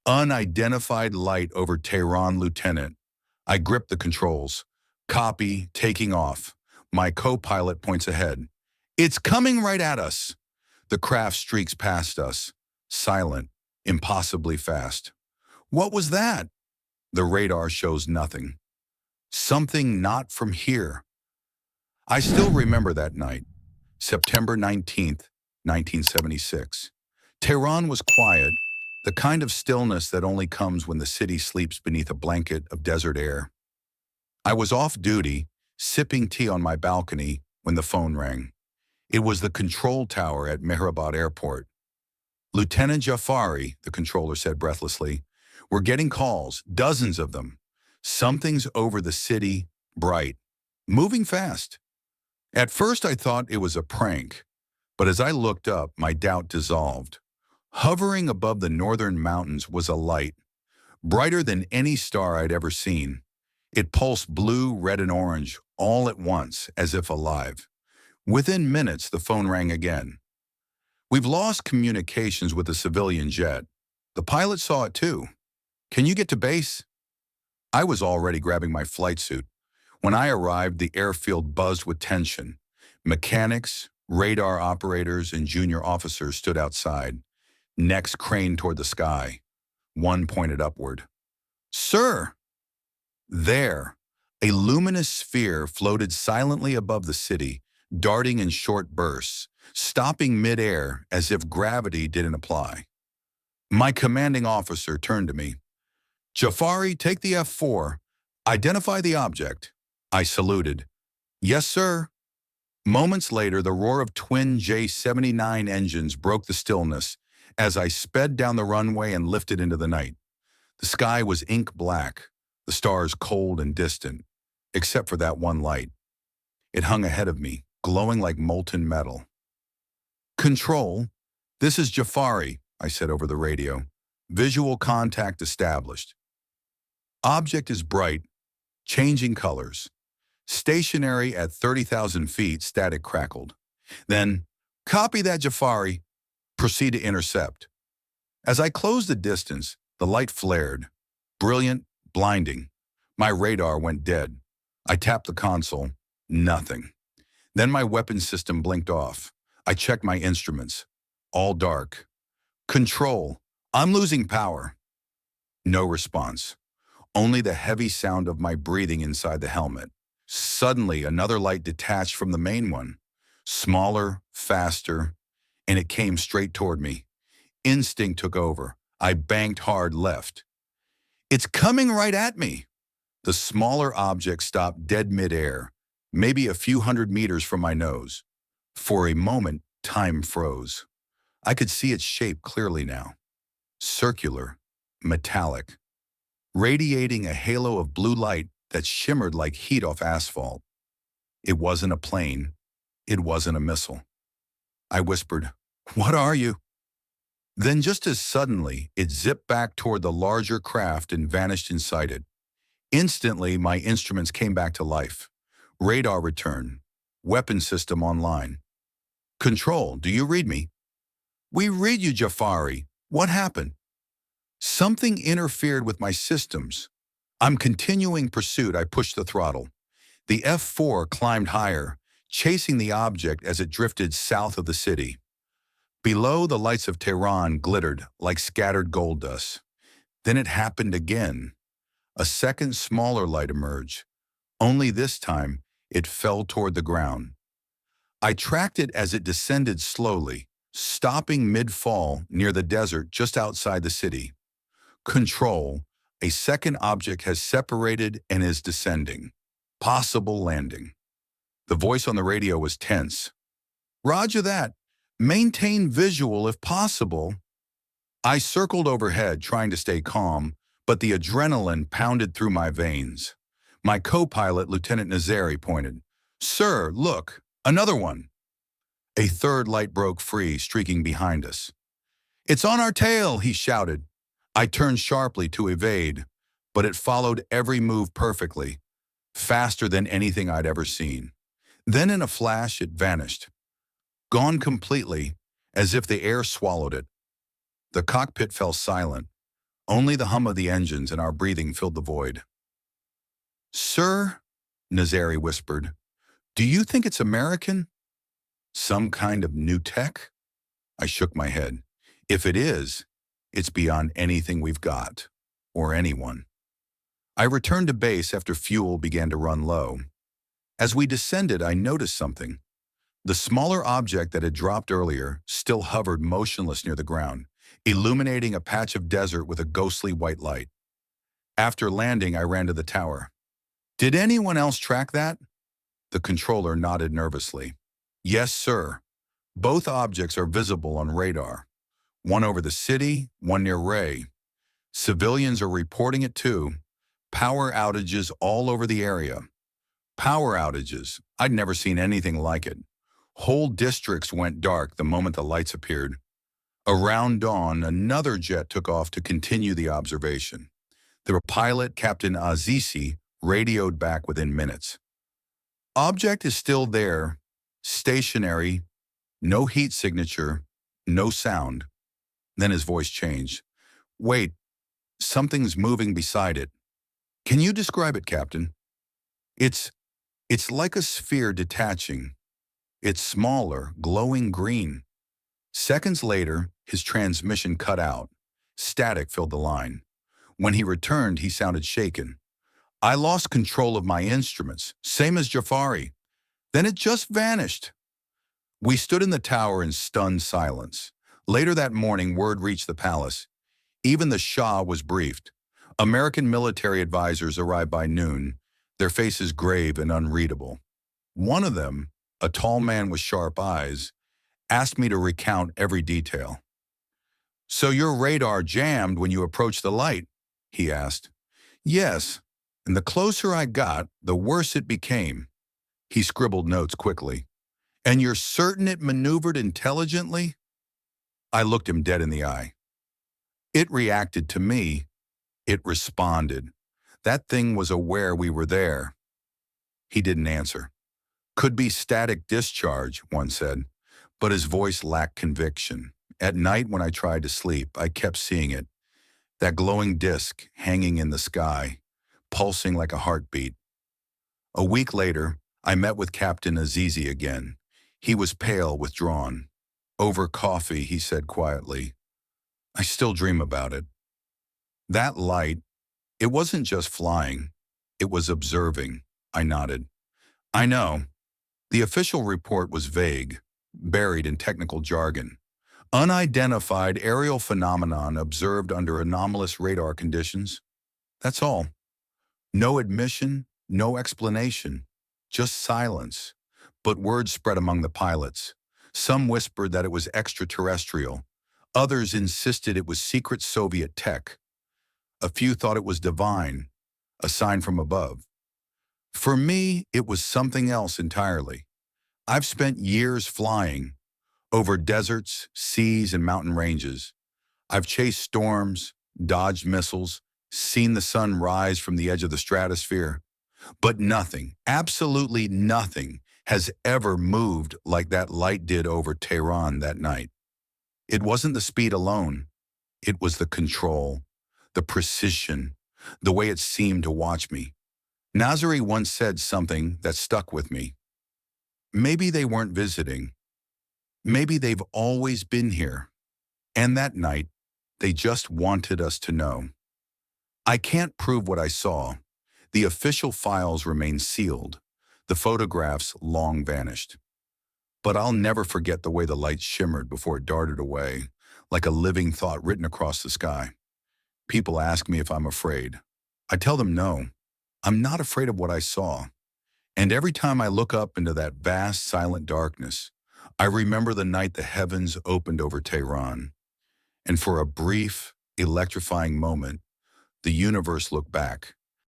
Unidentified light over Tehran, Lieutenant. I grip the controls. Copy, taking off. My co-pilot points ahead. It's coming right at us. The craft streaks past us. Silent, impossibly fast. What was that? The radar shows nothing. Something not from here. I still remember that night, September 19th, 1976. Tehran was quiet, the kind of stillness that only comes when the city sleeps beneath a blanket of desert air. I was off duty, sipping tea on my balcony, when the phone rang. It was the control tower at Mehrabad Airport. Lieutenant Jafari, the controller said breathlessly, we're getting calls, dozens of them. Something's over the city, bright, moving fast. At first I thought it was a prank, but as I looked up, my doubt dissolved. Hovering above the northern mountains was a light, brighter than any star I'd ever seen. It pulsed blue, red, and orange, all at once, as if alive. Within minutes, the phone rang again. We've lost communications with the civilian jet. The pilot saw it too. Can you get to base? I was already grabbing my flight suit. When I arrived, the airfield buzzed with tension. Mechanics, radar operators, and junior officers stood outside, necks craned toward the sky. One pointed upward. Sir! There, a luminous sphere floated silently above the city, darting in short bursts, stopping mid-air as if gravity didn't apply. My commanding officer turned to me. Jafari, take the F-4. Identify the object. I saluted. Yes, sir. Moments later, the roar of twin J-79 engines broke the stillness as I sped down the runway and lifted into the night. The sky was ink black, the stars cold and distant, except for that one light. It hung ahead of me, glowing like molten metal. Control, this is Jafari, I said over the radio. Visual contact established. Object is bright, changing colors. Stationary at 30,000 feet, static crackled. Then, copy that, Jafari. Proceed to intercept. As I closed the distance, the light flared. Brilliant, blinding. My radar went dead. I tapped the console. Nothing. Then my weapon system blinked off. I checked my instruments. All dark. Control, I'm losing power. No response. Only the heavy sound of my breathing inside the helmet. Suddenly, another light detached from the main one. Smaller, faster, and it came straight toward me. Instinct took over. I banked hard left. It's coming right at me. The smaller object stopped dead midair, maybe a few hundred meters from my nose. For a moment, time froze. I could see its shape clearly now. Circular, metallic, radiating a halo of blue light that shimmered like heat off asphalt. It wasn't a plane. It wasn't a missile. I whispered, "What are you?" Then just as suddenly, it zipped back toward the larger craft and vanished inside it. Instantly, my instruments came back to life. Radar returned. Weapon system online. Control, do you read me? We read you, Jafari. What happened? Something interfered with my systems. I'm continuing pursuit. I pushed the throttle. The F-4 climbed higher, chasing the object as it drifted south of the city. Below, the lights of Tehran glittered like scattered gold dust. Then it happened again. A second smaller light emerged. Only this time, it fell toward the ground. I tracked it as it descended slowly, stopping mid-fall near the desert just outside the city. Control, a second object has separated and is descending. Possible landing. The voice on the radio was tense. Roger that. Maintain visual if possible. I circled overhead, trying to stay calm, but the adrenaline pounded through my veins. My co-pilot, Lieutenant Nazari, pointed. Sir, look, another one. A third light broke free, streaking behind us. It's on our tail, he shouted. I turned sharply to evade, but it followed every move perfectly, faster than anything I'd ever seen. Then in a flash, it vanished. Gone completely, as if the air swallowed it. The cockpit fell silent. Only the hum of the engines and our breathing filled the void. "Sir," Nazari whispered, "do you think it's American? Some kind of new tech?" I shook my head. "If it is, it's beyond anything we've got, or anyone." I returned to base after fuel began to run low. As we descended, I noticed something. The smaller object that had dropped earlier still hovered motionless near the ground, illuminating a patch of desert with a ghostly white light. After landing, I ran to the tower. "Did anyone else track that?" The controller nodded nervously. "Yes, sir. Both objects are visible on radar. One over the city, one near Ray. Civilians are reporting it too. Power outages all over the area." Power outages. I'd never seen anything like it. Whole districts went dark the moment the lights appeared. Around dawn, another jet took off to continue the observation. The pilot, Captain Azizi, radioed back within minutes. "Object is still there, stationary, no heat signature, no sound." Then his voice changed. "Wait, something's moving beside it." "Can you describe it, Captain?" It's like a sphere detaching. It's smaller, glowing green." Seconds later, his transmission cut out. Static filled the line. When he returned, he sounded shaken. "I lost control of my instruments, same as Jafari. Then it just vanished." We stood in the tower in stunned silence. Later that morning, word reached the palace. Even the Shah was briefed. American military advisors arrived by noon, their faces grave and unreadable. One of them, a tall man with sharp eyes, asked me to recount every detail. "So your radar jammed when you approached the light?" he asked. "Yes, and the closer I got, the worse it became." He scribbled notes quickly. "And you're certain it maneuvered intelligently?" I looked him dead in the eye. "It reacted to me. It responded. That thing was aware we were there." He didn't answer. "Could be static discharge," one said, but his voice lacked conviction. At night when I tried to sleep, I kept seeing it, that glowing disk hanging in the sky, pulsing like a heartbeat. A week later, I met with Captain Azizi again. He was pale, withdrawn. "Over coffee," he said quietly. "I still dream about it." That light, it wasn't just flying, it was observing. I nodded. "I know. The official report was vague, buried in technical jargon. Unidentified aerial phenomenon observed under anomalous radar conditions. That's all. No admission, no explanation, just silence. But word spread among the pilots. Some whispered that it was extraterrestrial. Others insisted it was secret Soviet tech. A few thought it was divine, a sign from above. For me, it was something else entirely. I've spent years flying, over deserts, seas, and mountain ranges. I've chased storms, dodged missiles, seen the sun rise from the edge of the stratosphere. But nothing, absolutely nothing, has ever moved like that light did over Tehran that night. It wasn't the speed alone. It was the control, the precision, the way it seemed to watch me. Nazari once said something that stuck with me. Maybe they weren't visiting. Maybe they've always been here. And that night, they just wanted us to know. I can't prove what I saw. The official files remain sealed. The photographs long vanished. But I'll never forget the way the light shimmered before it darted away, like a living thought written across the sky. People ask me if I'm afraid. I tell them no. I'm not afraid of what I saw. And every time I look up into that vast, silent darkness, I remember the night the heavens opened over Tehran. And for a brief, electrifying moment, the universe looked back.